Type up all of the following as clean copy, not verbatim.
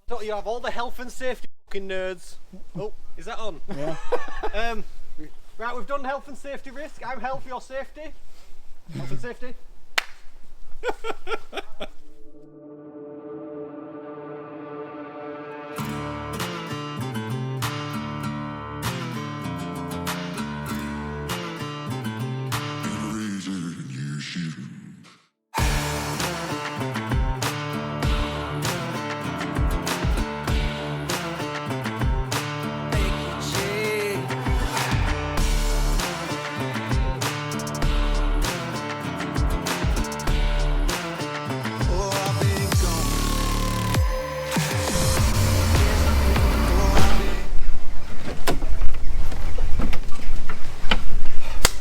Don't you have all the health and safety fucking nerds? Oh, is that on? Yeah. Right, we've done health and safety risk. I'm health, your safety. Health and safety.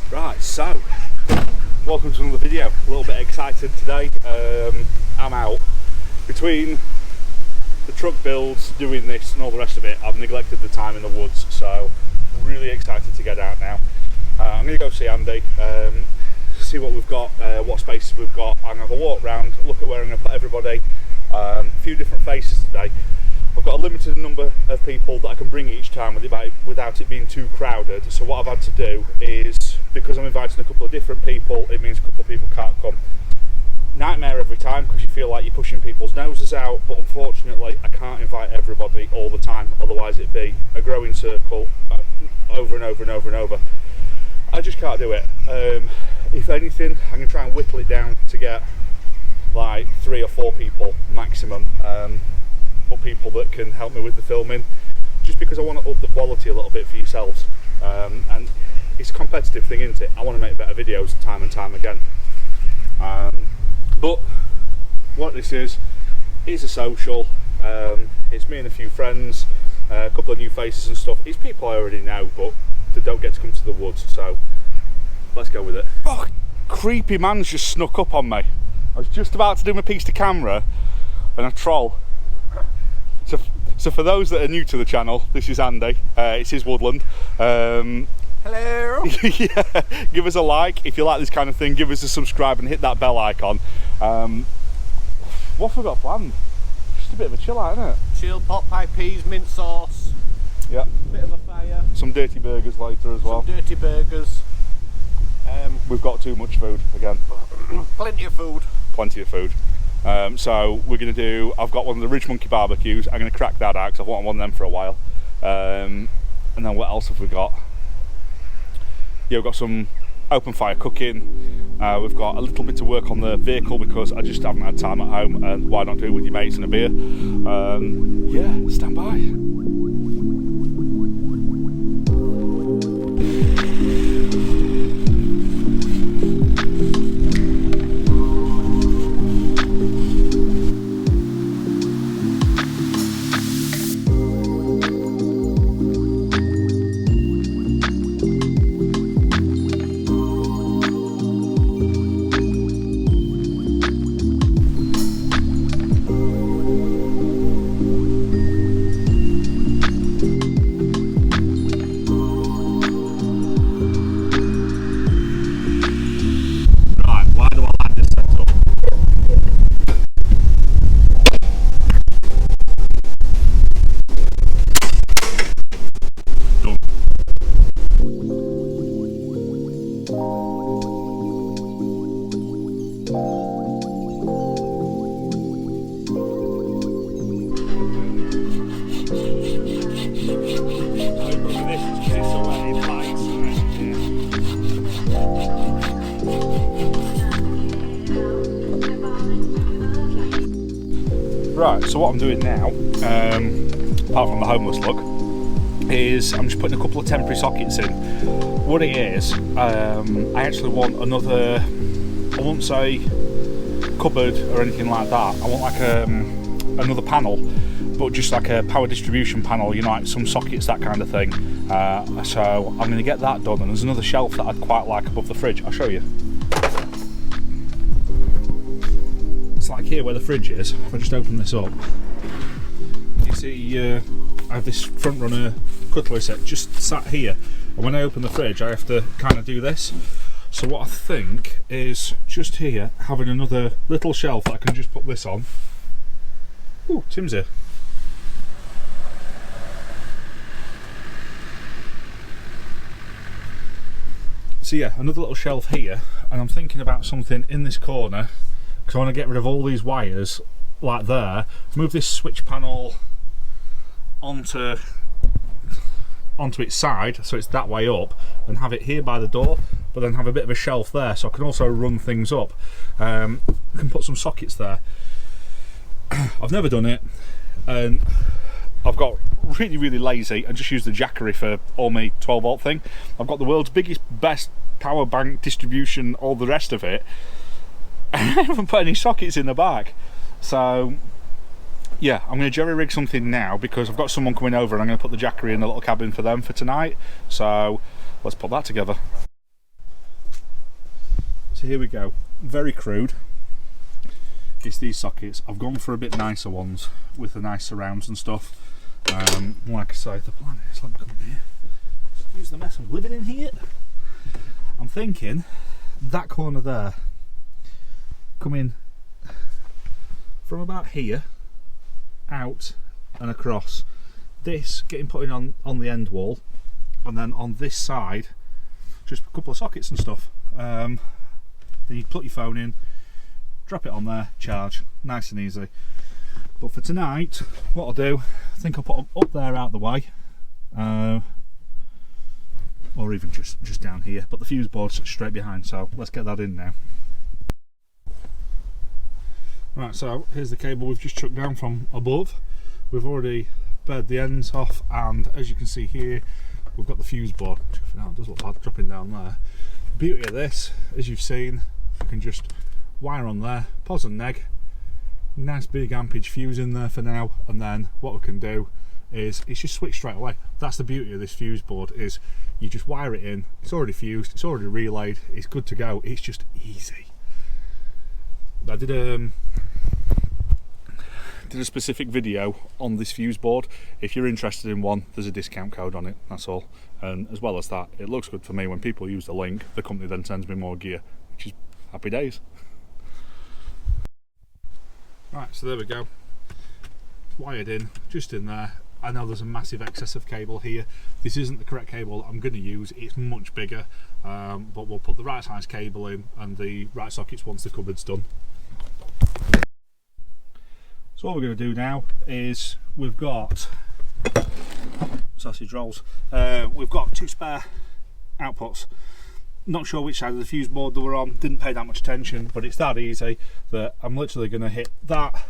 Right, so welcome to another video. A little bit excited today. I'm out between the truck builds, doing this and all the rest of it. I've neglected the time in the woods, so I'm really excited to get out now. I'm going to go see Andy, see what we've got, what spaces we've got. I'm going to have a walk round, look at where I'm going to put everybody. A few different faces today. I've got a limited number of people that I can bring each time without it being too crowded. So what I've had to do is, because I'm inviting a couple of different people, it means a couple of people can't come. Nightmare every time because you feel like you're pushing people's noses out, but unfortunately I can't invite everybody all the time, otherwise it'd be a growing circle over and over and over and over. I just can't do it. If anything, I'm going to try and whittle it down to get like 3 or 4 people maximum, but people that can help me with the filming, just because I want to up the quality a little bit for yourselves. And it's a competitive thing, isn't it? I want to make better videos time and time again. But what this is a social. It's me and a few friends, a couple of new faces and stuff. It's people I already know, but they don't get to come to the woods, so let's go with it. Fuck, creepy man's just snuck up on me. I was just about to do my piece to camera and a troll. So for those that are new to the channel, this is Andy, it's his Woodland. Hello. Yeah, give us a like if you like this kind of thing, give us a subscribe and hit that bell icon. What have we got planned? Just a bit of a chill out, isn't it? Chill, pot pie peas, mint sauce. Yeah. Bit of a fire. Some dirty burgers later as well. Some dirty burgers. We've got too much food again. Plenty of food. Plenty of food. So we're going to do, I've got one of the Ridge Monkey barbecues. I'm going to crack that out because I've wanted one of them for a while. And then what else have we got? Yeah, we've got some open fire cooking. We've got a little bit to work on the vehicle because I just haven't had time at home, and why not do it with your mates and a beer? Yeah, stand by. Right, so what I'm doing now, apart from the homeless look, is I'm just putting a couple of temporary sockets in. What it is, I actually want another, I won't say cupboard or anything like that, I want like another panel, but just like a power distribution panel, you know, like some sockets, that kind of thing. So I'm going to get that done, and there's another shelf that I'd quite like above the fridge. I'll show you. It's like here where the fridge is. If I just open this up, you see I have this front runner cutlery set just sat here, and when I open the fridge I have to kind of do this. So what I think is just here having another little shelf that I can just put this on. Ooh, Tim's here. So yeah, another little shelf here, and I'm thinking about something in this corner because I want to get rid of all these wires like there, move this switch panel onto its side so it's that way up, and have it here by the door, but then have a bit of a shelf there so I can also run things up. I can put some sockets there. I've never done it, and I've got really lazy and just used the Jackery for all my 12 volt thing. I've got the world's biggest, best power bank distribution, all the rest of it. I haven't put any sockets in the back. So yeah, I'm going to jerry rig something now because I've got someone coming over and I'm going to put the Jackery in the little cabin for them for tonight. So let's put that together. So here we go, very crude. It's these sockets. I've gone for a bit nicer ones with the nice surrounds and stuff. Like I say, the plan is, let me come in here, excuse the mess I'm living in here. I'm thinking that corner there, come in from about here out and across, this getting put in on the end wall, and then on this side just a couple of sockets and stuff. Then you plug your phone in, drop it on there, charge, nice and easy. But for tonight, what I'll do, I think I'll put them up there out the way, or even just down here, but the fuse board's straight behind, so let's get that in now. Right, so here's the cable we've just chucked down from above. We've already pared the ends off, and as you can see here, we've got the fuse board. Now it does look bad dropping down there. The beauty of this, as you've seen, you can just wire on there, pos and neg, nice big ampage fuse in there for now, and then what we can do is it's just switch straight away. That's the beauty of this fuse board, is you just wire it in, it's already fused, it's already relayed, it's good to go, it's just easy. I did a specific video on this fuse board. If you're interested in one, there's a discount code on it, that's all. And as well as that, it looks good for me. When people use the link, the company then sends me more gear, which is happy days. Right, so there we go, wired in, just in there. I know there's a massive excess of cable here. This isn't the correct cable I'm going to use, it's much bigger, but we'll put the right size cable in and the right sockets once the cupboard's done. So what we're going to do now is we've got sausage rolls. We've got two spare outputs. Not sure which side of the fuse board they were on, didn't pay that much attention, but it's that easy that I'm literally going to hit that.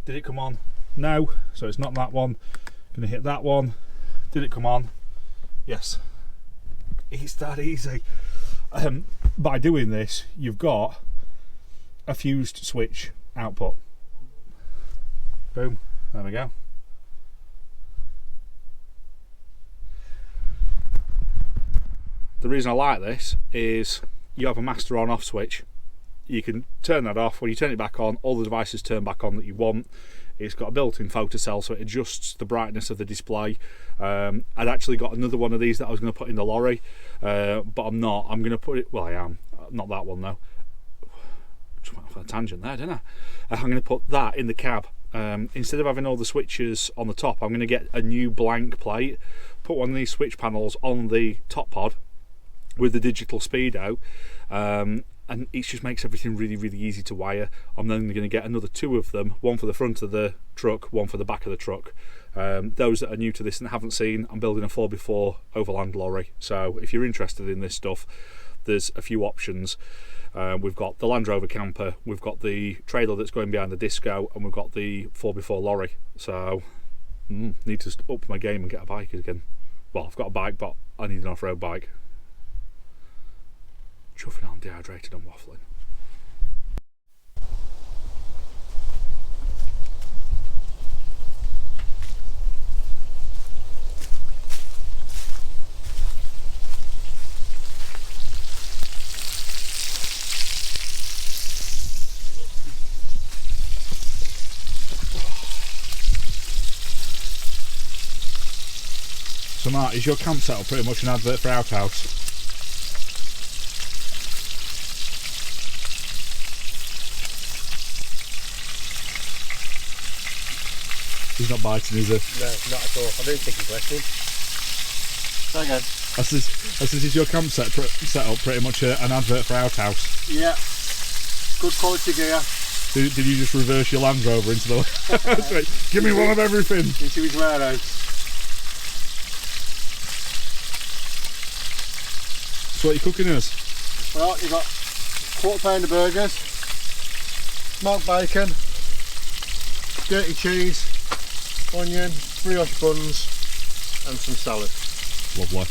Did it come on? No, so it's not that one. Going to hit that one. Did it come on? Yes. It's that easy. By doing this, you've got a fused switch output. Boom, there we go. The reason I like this is you have a master on off switch. You can turn that off. When you turn it back on, all the devices turn back on that you want. It's got a built-in photocell, so it adjusts the brightness of the display. I'd actually got another one of these that I was going to put in the lorry, but I'm not. I'm going to put it, well I am, not that one though. Just went off on a tangent there, didn't I? I'm going to put that in the cab. Instead of having all the switches on the top, I'm going to get a new blank plate, put one of these switch panels on the top pod with the digital speedo, and it just makes everything really easy to wire. I'm then going to get another two of them, one for the front of the truck, one for the back of the truck. Those that are new to this and haven't seen, I'm building a 4x4 overland lorry, so if you're interested in this stuff, there's a few options. We've got the Land Rover camper, we've got the trailer that's going behind the disco, and we've got the 4x4 lorry. So need to up my game and get a bike again. Well, I've got a bike, but I need an off-road bike. Chuffing, I'm dehydrated and waffling. So Mark, is your camp setup pretty much an advert for Outhouse? He's not biting, is he? No, not at all. I don't think he's listening. Try again. This is your camp set up pretty much an advert for Outhouse. Yeah. Good quality gear. Did you just reverse your Land Rover into the... Give me one of everything. Into his warehouse. So what are you cooking us? Well, you've got quarter pound of burgers, smoked bacon, dirty cheese, onion, brioche buns and some salad. Lovely.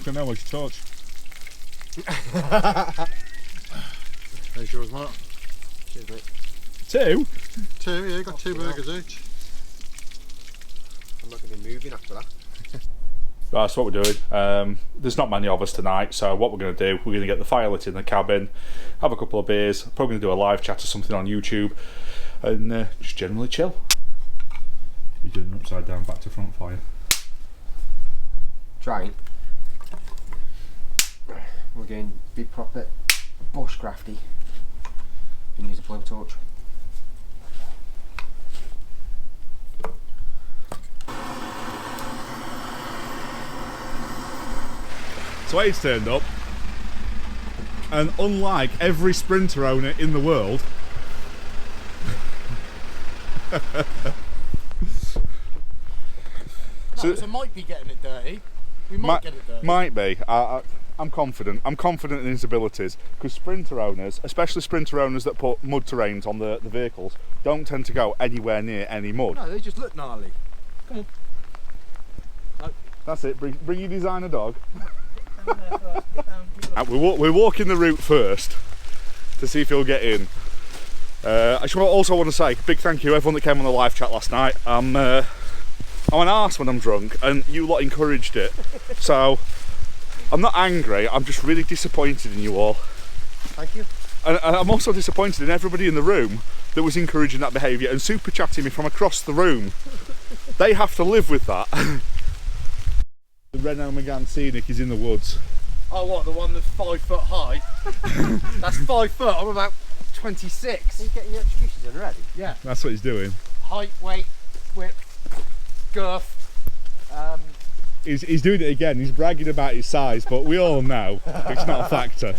Don't know, where's your torch? There's yours, Mark. Cheers, mate. Two? Two, yeah, you got two burgers each. I'm not going to be moving after that. Right, so what we're doing, there's not many of us tonight, so what we're going to do, we're going to get the fire lit in the cabin, have a couple of beers, probably going to do a live chat or something on YouTube, and just generally chill. You're doing an upside down back to front fire. Trying. We're going to be proper bushcrafty and use a blowtorch. So he's turned up, and unlike every Sprinter owner in the world, So might be getting it dirty. We might get it dirty. Might be. I'm confident. I'm confident in his abilities, because Sprinter owners, especially Sprinter owners that put mud terrains on the vehicles, don't tend to go anywhere near any mud. No, they just look gnarly. Come on. No. That's it. Bring your designer dog. We're walking the route first to see if he'll get in. I just also want to say big thank you to everyone that came on the live chat last night. I'm an arse when I'm drunk, and you lot encouraged it. So I'm not angry, I'm just really disappointed in you all. Thank you. And I'm also disappointed in everybody in the room that was encouraging that behaviour and super chatting me from across the room. They have to live with that. The Renault Megane Scenic is in the woods. Oh, what? The one that's 5 foot high? That's 5 foot. I'm about 26. Are you getting your excuses in already? Yeah. That's what he's doing. Height, weight, width, girth. He's doing it again. He's bragging about his size, but we all know it's not a factor.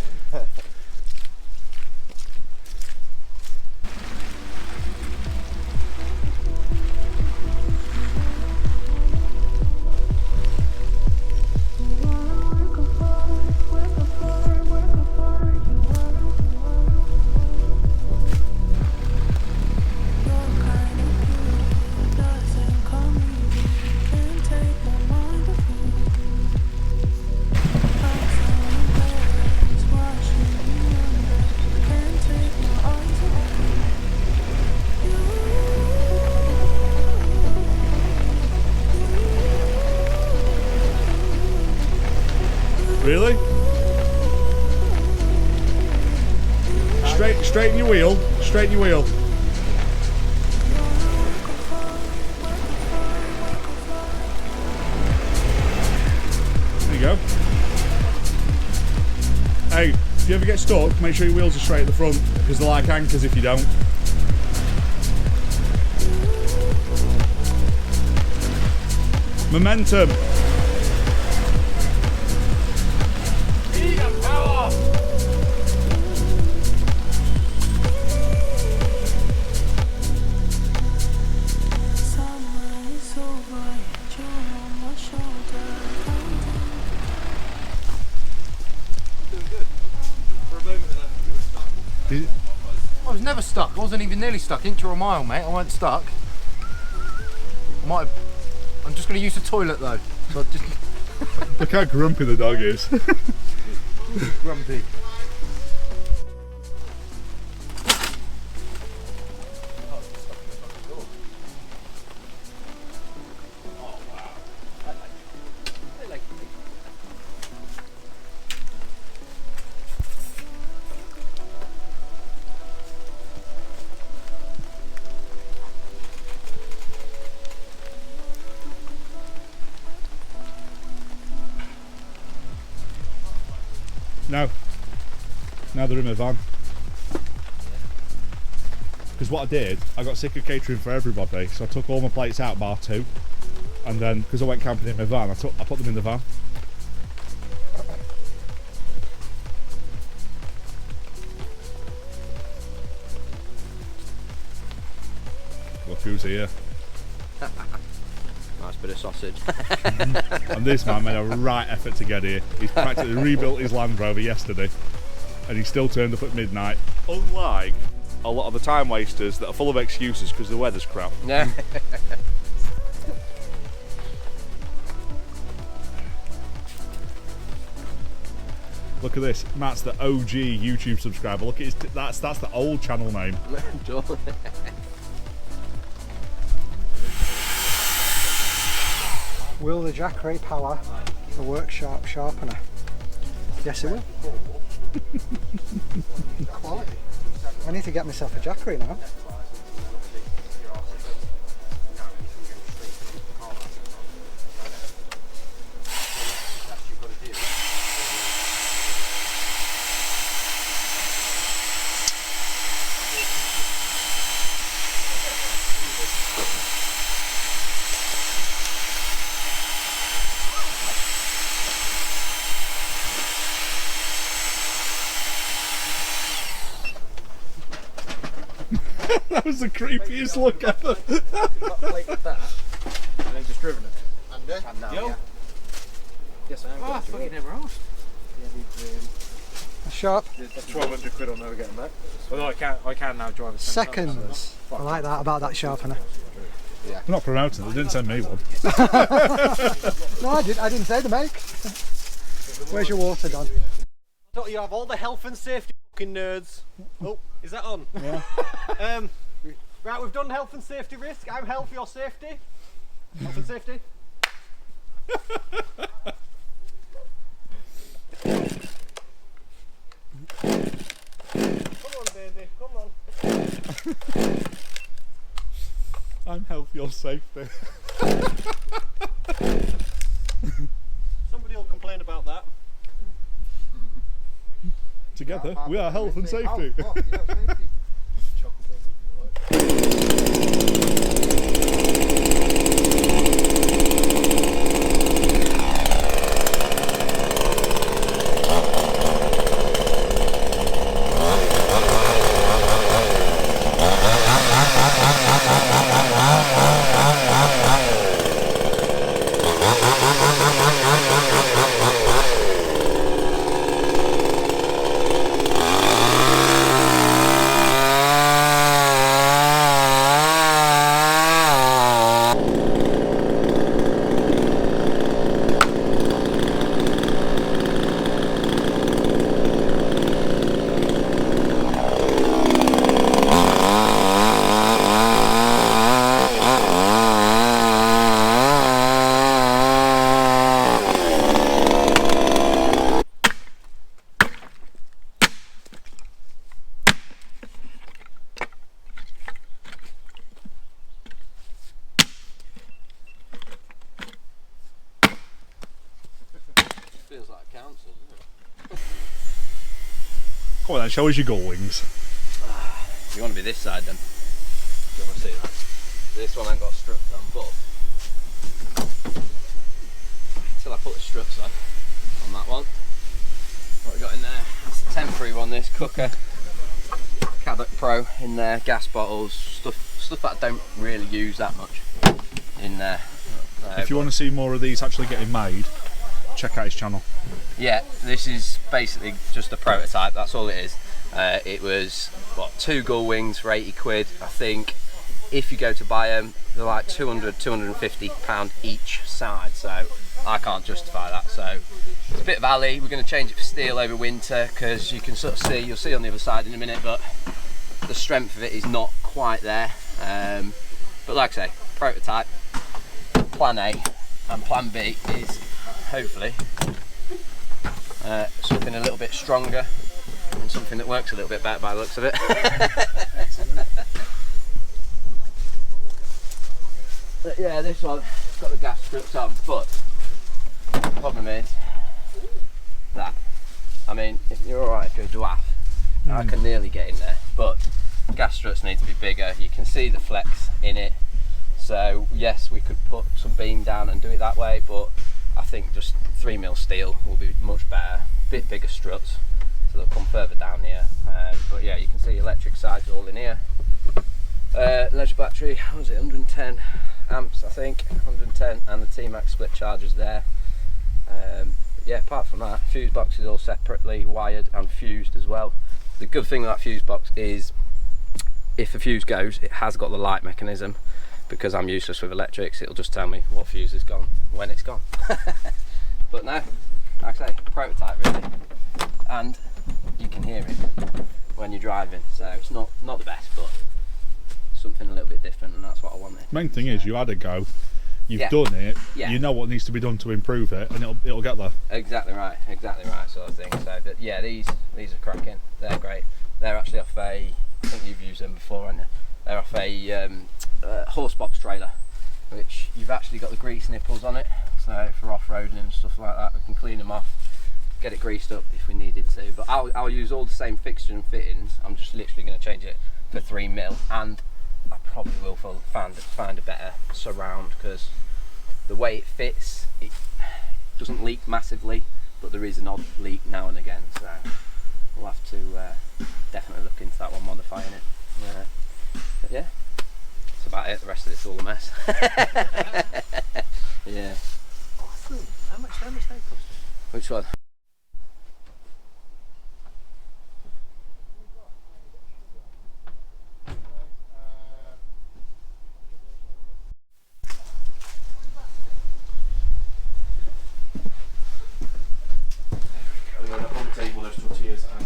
Really? Straighten your wheel. Straighten your wheel. There you go. Hey, if you ever get stuck, make sure your wheels are straight at the front, because they're like anchors if you don't. Momentum. I was never stuck. I wasn't even nearly stuck. Inch or a mile, mate. I weren't stuck. I'm just going to use the toilet though. So just Look how grumpy the dog is. grumpy. Now they're in my van. Because what I did, I got sick of catering for everybody, so I took all my plates out bar 2. And then, because I went camping in my van, I put them in the van. Look who's here. Nice bit of sausage. And this man made a right effort to get here. He's practically rebuilt his Land Rover yesterday, and he still turned up at midnight. Unlike a lot of the time wasters that are full of excuses because the weather's crap. Yeah. Look at this. Matt's the OG YouTube subscriber. Look at his. That's the old channel name. Will the Jackery power a workshop sharpener? Yes, it will. Quality. I need to get myself a Jackery now. That was the creepiest look ever. Plate with that, and then just driven it. Andy? And now, Yo. yeah. Yes, I am. Oh, I thought you never asked. Sharp. 1,200 quid on never getting back. Although I can now drive a Seconds. I like that about that sharpener. I'm not promoting it. They didn't send me one. No, I didn't say the make. Where's your water, Don? Don't you have all the health and safety fucking nerds? Oh, is that on? Yeah. Right, we've done health and safety risk. I'm health, your safety. Health and safety. Come on, baby, come on. I'm health, your safety. Somebody will complain about that. Together, we are health and safety. Feels like a council, doesn't it? Come on then, show us your gull wings. You want to be this side then? You want to see that? This one ain't got struts on, but until I put the struts on that one. What we got in there? It's a temporary one. This cooker, Caddock Pro in there, gas bottles, stuff that I don't really use that much in there. If you want to see more of these actually getting made, check out his channel. Yeah, this is basically just a prototype, that's all it is. It was, what, 2 gull wings for 80 quid, I think. If you go to buy them, they're like £200–250 each side, so I can't justify that. So it's a bit of alley. We're going to change it for steel over winter because you can sort of see, you'll see on the other side in a minute, but the strength of it is not quite there. But like I say, prototype, plan A and plan B is hopefully something a little bit stronger and something that works a little bit better by the looks of it. But yeah, this one, it's got the gas strips on, but the problem is that, I mean, if you're alright if you're a dwarf, I can nearly get in there, but gas struts need to be bigger. You can see the flex in it, So yes, we could put some beam down and do it that way, but I think just 3mm steel will be much better. Bit bigger struts, so they'll come further down here. But yeah, you can see electric sides all in here. Electric battery, what was it, 110 amps I think, 110, and the T-Max split chargers there. Yeah, apart from that, fuse box is all separately wired and fused as well. The good thing with that fuse box is if the fuse goes, it has got the light mechanism. Because I'm useless with electrics, it'll just tell me what fuse is gone when it's gone. But no, like I say, prototype really, and you can hear it when you're driving, so it's not the best, but something a little bit different, and that's what I wanted. Main thing is you had a go, you've done it, you know what needs to be done to improve it, and it'll get there. Exactly right sort of thing. So but yeah, these are cracking, they're great. They're actually off I think you've used them before, haven't you? They're off a horse box trailer, which you've actually got the grease nipples on it, so for off-roading and stuff like that we can clean them off, get it greased up if we needed to. But I'll use all the same fixture and fittings. I'm just literally going to change it for 3mm, and I probably will find a better surround, because the way it fits, it doesn't leak massively, but there is an odd leak now and again, so we'll have to definitely look into that one, modifying it. But yeah, that's about it. The rest of it's all a mess. Yeah. Awesome. How much they cost? Which one?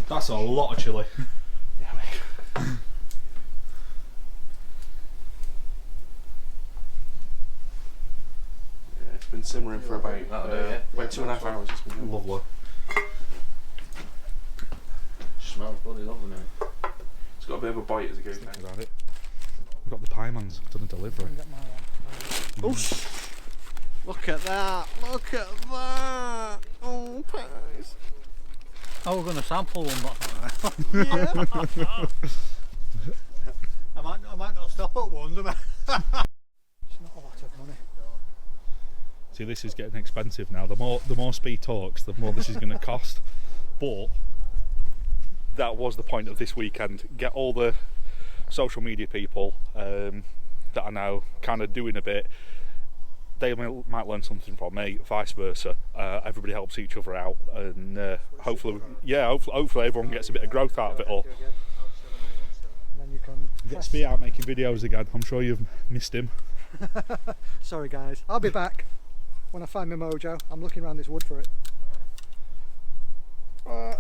That's a lot of chilli. Yeah, mate. Yeah, it's been simmering for about 2.5 hours. It's been Lovely. Smells bloody lovely now. It's got a bit of a bite as it goes down. About it. We've got the pie man's done a delivery. Oh, look at that! Look at that! Oh, pies! Oh, we're going to sample one, but Yeah. I might not stop at one. it's not a lot of money. See, this is getting expensive now. The more speed talks, the more this is going to cost. But that was the point of this weekend. Get all the social media people that are now kind of doing a bit. They might learn something from me, vice versa. Everybody helps each other out, and hopefully everyone gets a bit of growth out of it all. And then you can Get Speed out making videos again. I'm sure you've missed him. Sorry guys, I'll be back when I find my mojo. I'm looking around this wood for it.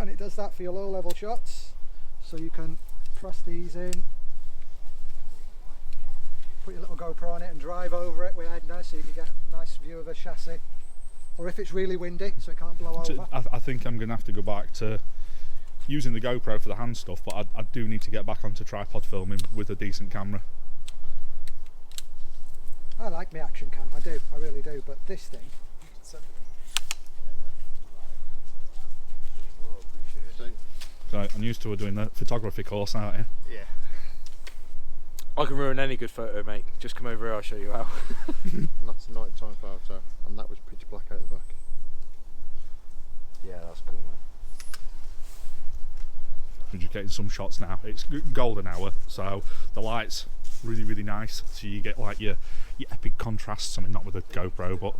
And it does that for your low level shots, so you can press these in, put your little GoPro on it and drive over it with head down, so you can get a nice view of the chassis, or if it's really windy so it can't blow over. I think I'm going to have to go back to using the GoPro for the hand stuff, but I do need to get back onto tripod filming with a decent camera. I like my action cam, I really do, but this thing, So I'm used to doing the photography course, aren't you? Yeah. I can ruin any good photo, mate. Just come over here, I'll show you how. That's night time photo, and that was pitch black out the back. Yeah, that's cool, man. We're just getting some shots now. It's golden hour, so the light's really, really nice. So you get like your epic contrasts. I mean, not with a GoPro, but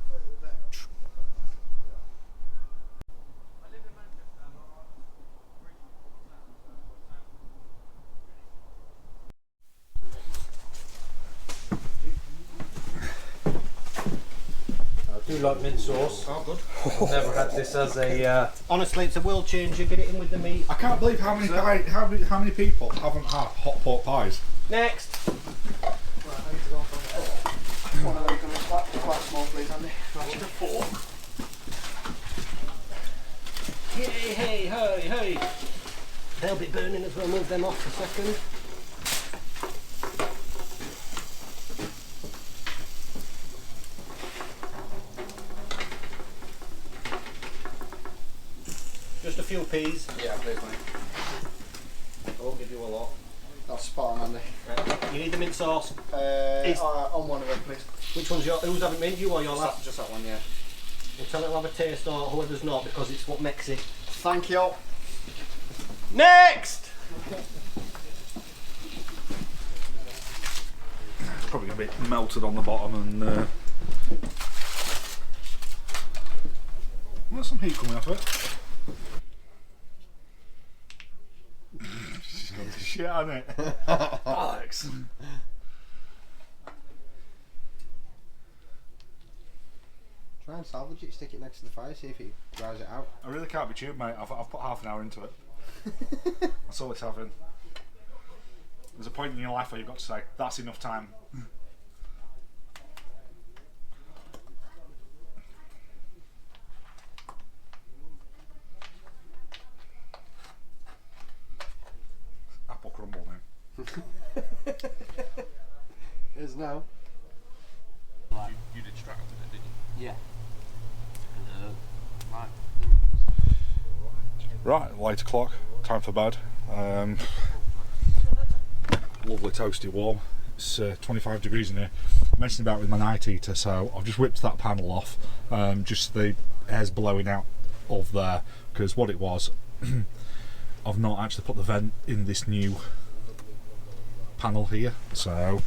I do like mint sauce. Oh, good. Never had this as a. Honestly, it's a world changer. Get it in with the meat. I can't believe how many people haven't had hot pork pies. Next. right, I need to go from one of them quite small, please, Andy. Right, just a fork. Hey, hey, hey, hey. They'll be burning as well. Move them off a second. Just a few peas. Yeah, please, mate. I won't give you a lot. Oh, spot on, Andy. Right. You need the mint sauce. On one of them, please. Which one's your? Who's having mint? You or your last? Just that one, yeah. We'll tell it will have a taste or whoever's not because it's what makes it. Thank you. Next! It's probably a bit melted on the bottom and there's some heat coming off it. Shit, isn't it? Alex. Try and salvage it, stick it next to the fire, see if it dries it out. I really can't be tuned, mate. I've put half an hour into it. That's all it's having. There's a point in your life where you've got to say, that's enough time. Apple crumble now. Is now. You did straight with it, didn't you? Yeah. Right, 8 o'clock, time for bed. Lovely toasty warm. It's 25 degrees in here. I mentioned about it with my night heater, so I've just whipped that panel off, just the air's blowing out of there, because what it was, I've not actually put the vent in this new panel here, so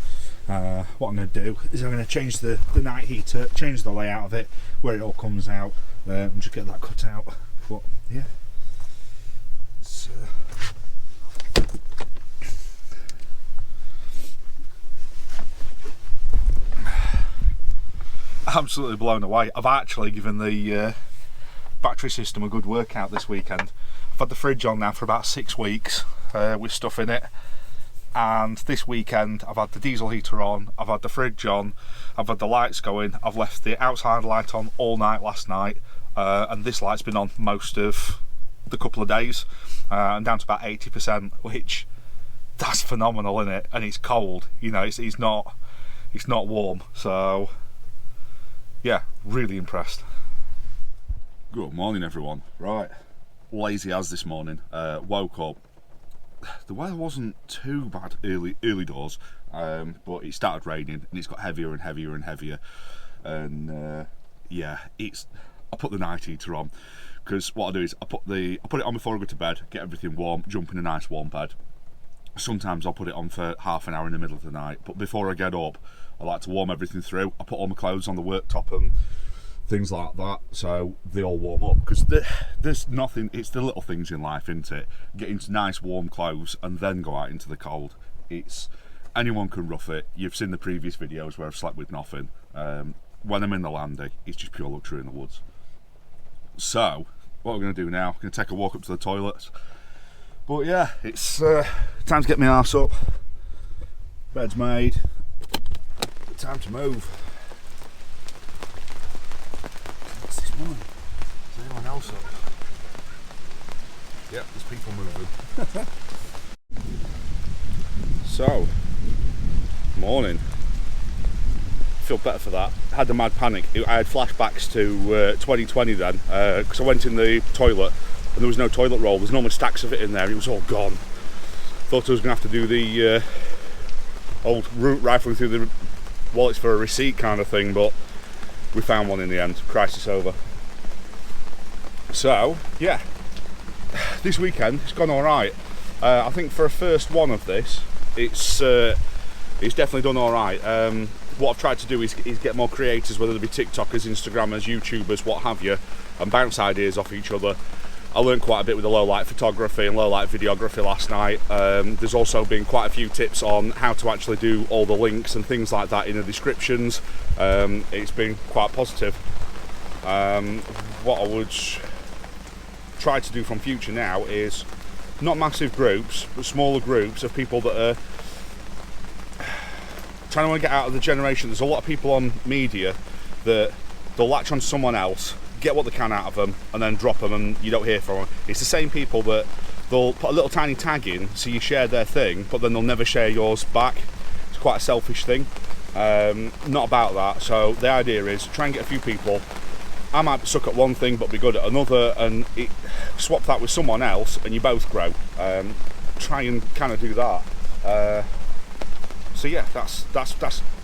what I'm going to do is I'm going to change the night heater, change the layout of it, where it all comes out, and just get that cut out. But yeah, it's absolutely blown away. I've actually given the battery system a good workout this weekend. I've had the fridge on now for about 6 weeks with stuff in it, and this weekend I've had the diesel heater on, I've had the fridge on, I've had the lights going, I've left the outside light on all night last night, and this light's been on most of the couple of days, and down to about 80%, which that's phenomenal, isn't it? And it's cold, you know, it's not warm, so yeah, really impressed. Good morning, everyone. Right, lazy as this morning. Woke up. The weather wasn't too bad early doors, but it started raining and it's got heavier and heavier and heavier. And yeah, I put the night heater on, because what I do is I put it on before I go to bed, get everything warm, jump in a nice warm bed. Sometimes I'll put it on for half an hour in the middle of the night, but before I get up, I like to warm everything through. I put all my clothes on the worktop and things like that, so they all warm up, because there's nothing, it's the little things in life, isn't it? Get into nice warm clothes and then go out into the cold. It's, anyone can rough it. You've seen the previous videos where I've slept with nothing. When I'm in the landy, it's just pure luxury in the woods. So what we're going to do now, we're going to take a walk up to the toilets. But yeah, it's time to get my arse up. Bed's made. Time to move. What's this morning? Is anyone else up? Yep, there's people moving. So, morning. Feel better for that. Had a mad panic. I had flashbacks to 2020 then, because I went in the toilet and there was no toilet roll. There's normally stacks of it in there. It was all gone. Thought I was going to have to do the old route rifling through the wallets for a receipt kind of thing, but we found one in the end. Crisis over. So yeah, this weekend it's gone all right. I think for a first one of this, it's definitely done all right. What I've tried to do is get more creators, whether they be TikTokers, Instagrammers, YouTubers, what have you, and bounce ideas off each other. I learned quite a bit with the low light photography and low light videography last night. There's also been quite a few tips on how to actually do all the links and things like that in the descriptions. It's been quite positive. What I would try to do from future now is not massive groups, but smaller groups of people that are trying to get out of the generation. There's a lot of people on media that they'll latch on to someone else, get what they can out of them, and then drop them and you don't hear from them. It's the same people that they'll put a little tiny tag in so you share their thing, but then they'll never share yours back. It's quite a selfish thing. Not about that. So the idea is try and get a few people. I might suck at one thing but be good at another, and swap that with someone else and you both grow. Try and kind of do that. So yeah, that's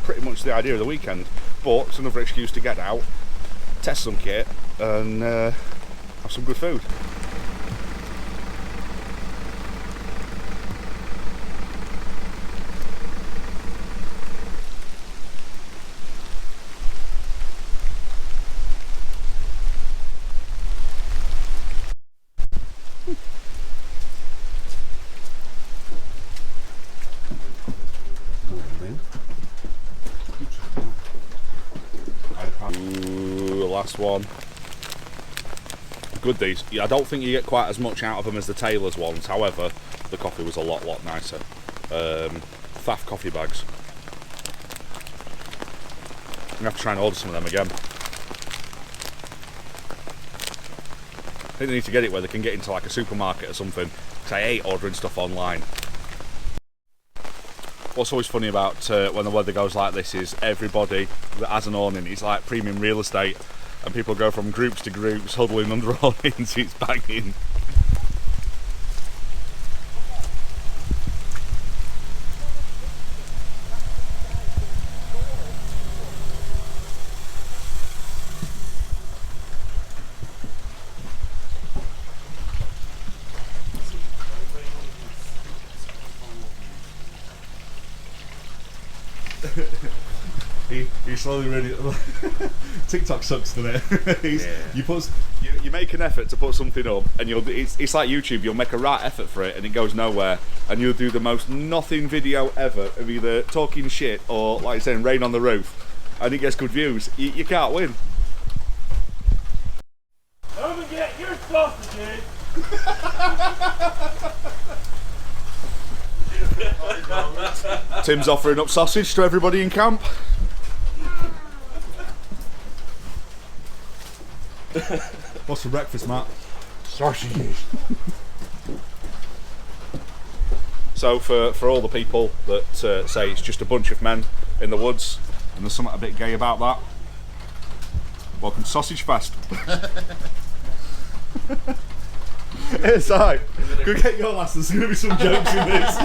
pretty much the idea of the weekend. But it's another excuse to get out, test some kit, and have some good food. Ooh, last one. Good these. Yeah, I don't think you get quite as much out of them as the Taylor's ones. However, the coffee was a lot nicer. Faff coffee bags. I'm gonna have to try and order some of them again. I think they need to get it where they can get into like a supermarket or something. Because I hate ordering stuff online. What's always funny about when the weather goes like this is everybody that has an awning is like premium real estate, and people go from groups to groups huddling under awnings. It's banging. He's slowly ready. TikTok sucks, doesn't it? You make an effort to put something up, and it's like YouTube. You'll make a right effort for it, and it goes nowhere, and you'll do the most nothing video ever of either talking shit or, like saying, rain on the roof, and it gets good views. You can't win. Come and get your sausages. Tim's offering up sausage to everybody in camp. What's for breakfast, Matt? Sausages. So for all the people that say it's just a bunch of men in the woods and there's something a bit gay about that, welcome to Sausage Fest. It's alright. Go get your lass, there's going to be some jokes in this.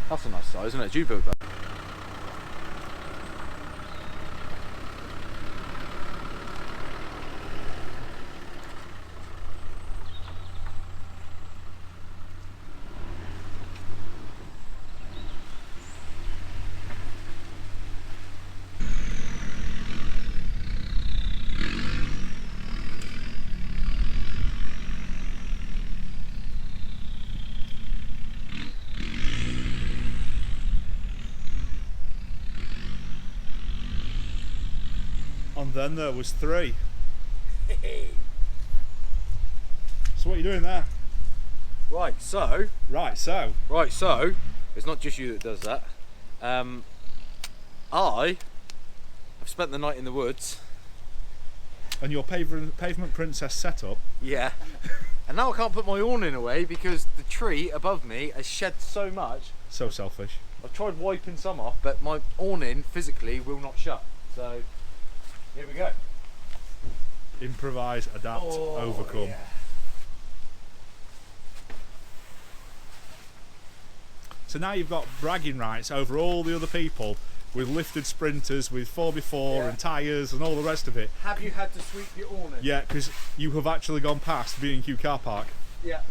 That's a nice size, isn't it? Did you build that? And then there was 3. So what are you doing there? Right, so it's not just you that does that. I have spent the night in the woods. And your pavement princess setup? Yeah. And now I can't put my awning away because the tree above me has shed so much. So selfish. I've tried wiping some off, but my awning physically will not shut. So here we go. Improvise, adapt, overcome. Yeah. So now you've got bragging rights over all the other people with lifted sprinters, with 4x4 and tyres and all the rest of it. Have you had to sweep your awning? Yeah, because you have actually gone past B&Q car park. Yeah.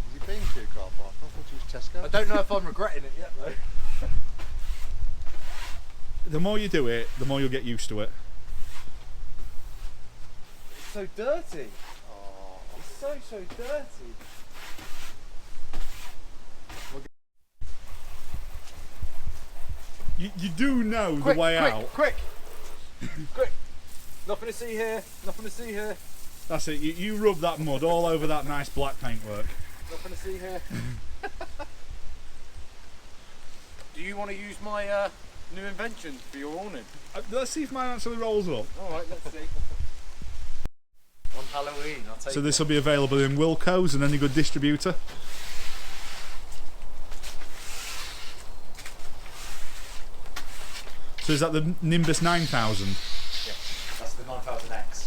Has he been to car park? I thought it was Tesco. I don't know if I'm regretting it yet though. The more you do it, the more you'll get used to it. It's so dirty. Oh. It's so dirty. You do know Quick, the way quick, out. quick, quick. Nothing to see here. Nothing to see here. That's it. You rub that mud all over that nice black paintwork. Nothing to see here. Do you want to use my new invention for your awning? Let's see if mine actually rolls up. Alright, let's see. On Halloween, I'll take So this will be available in Wilco's and any good distributor. So is that the Nimbus 9000? Yeah, that's the 9000X.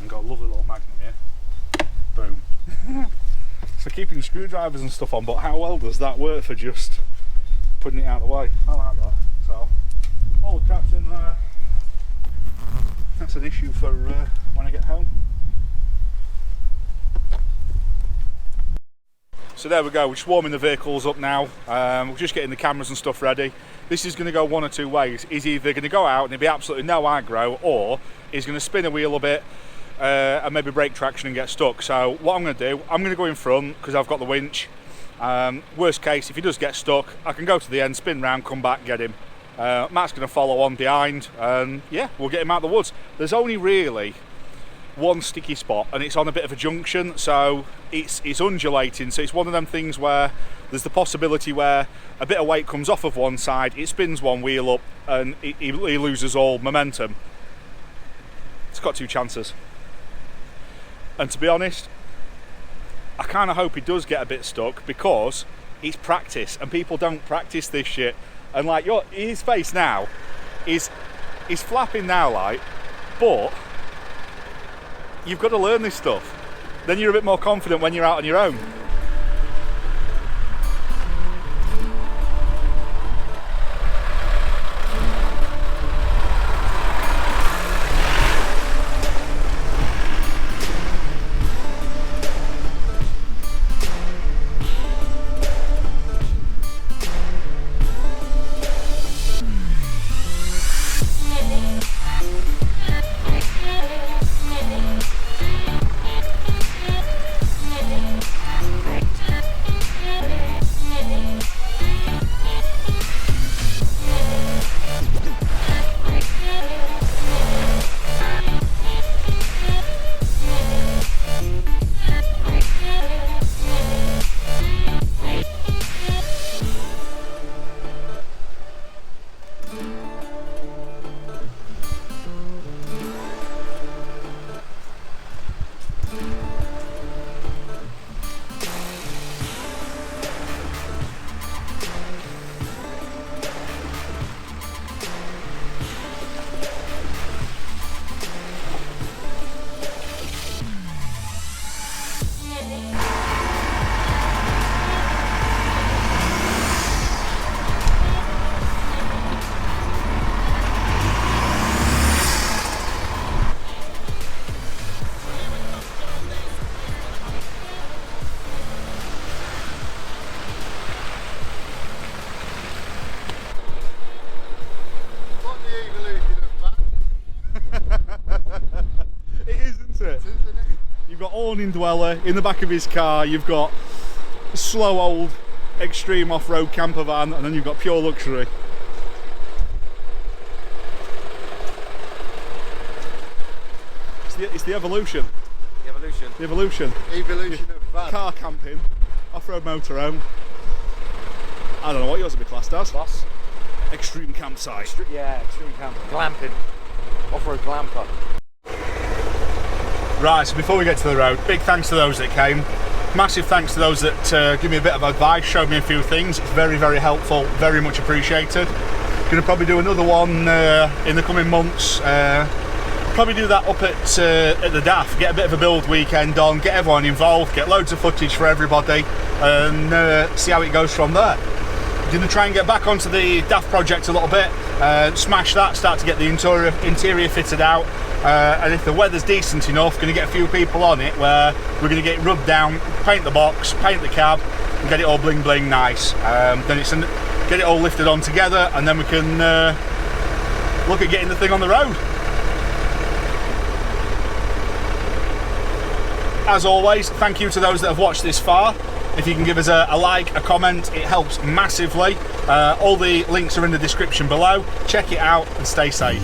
Got a lovely little magnet here. Boom. For keeping screwdrivers and stuff on, but how well does that work for just putting it out of the way? I like that. So, all the crap's in there. That's an issue for when I get home. So there we go, we're just warming the vehicles up now. We're just getting the cameras and stuff ready. This is going to go one or two ways. He's either going to go out and there'll be absolutely no aggro, or he's going to spin a wheel a bit and maybe break traction and get stuck. So what I'm going to do, I'm going to go in front because I've got the winch. Worst case, if he does get stuck, I can go to the end, spin round, come back, get him. Matt's going to follow on behind, and yeah, we'll get him out of the woods. There's only really one sticky spot, and it's on a bit of a junction, so it's undulating. So it's one of them things where there's the possibility where a bit of weight comes off of one side, it spins one wheel up, and he loses all momentum. It's got two chances. And to be honest, I kind of hope he does get a bit stuck, because he's practice, and people don't practice this shit. And like his face now, he's flapping now, like, but you've got to learn this stuff. Then you're a bit more confident when you're out on your own. You've got awning dweller in the back of his car, you've got a slow old extreme off-road camper van, and then you've got pure luxury. It's the evolution. The evolution. The evolution. Evolution of van. Car camping, off-road motorhome. I don't know what yours would be classed as. Class. Extreme campsite. Yeah, extreme camper. Glamping. Off-road glamper. Right, so before we get to the road, big thanks to those that came. Massive thanks to those that give me a bit of advice, showed me a few things. It's very, very helpful, very much appreciated. Going to probably do another one in the coming months. Probably do that up at the DAF, get a bit of a build weekend on, get everyone involved, get loads of footage for everybody, and see how it goes from there. Gonna try and get back onto the DAF project a little bit, smash that, start to get the interior fitted out, and if the weather's decent enough, gonna get a few people on it where we're gonna get it rubbed down, paint the box, paint the cab, and get it all bling bling nice. Then get it all lifted on together, and then we can look at getting the thing on the road. As always, thank you to those that have watched this far. If you can give us a like, a comment, it helps massively. All the links are in the description below. Check it out and stay safe.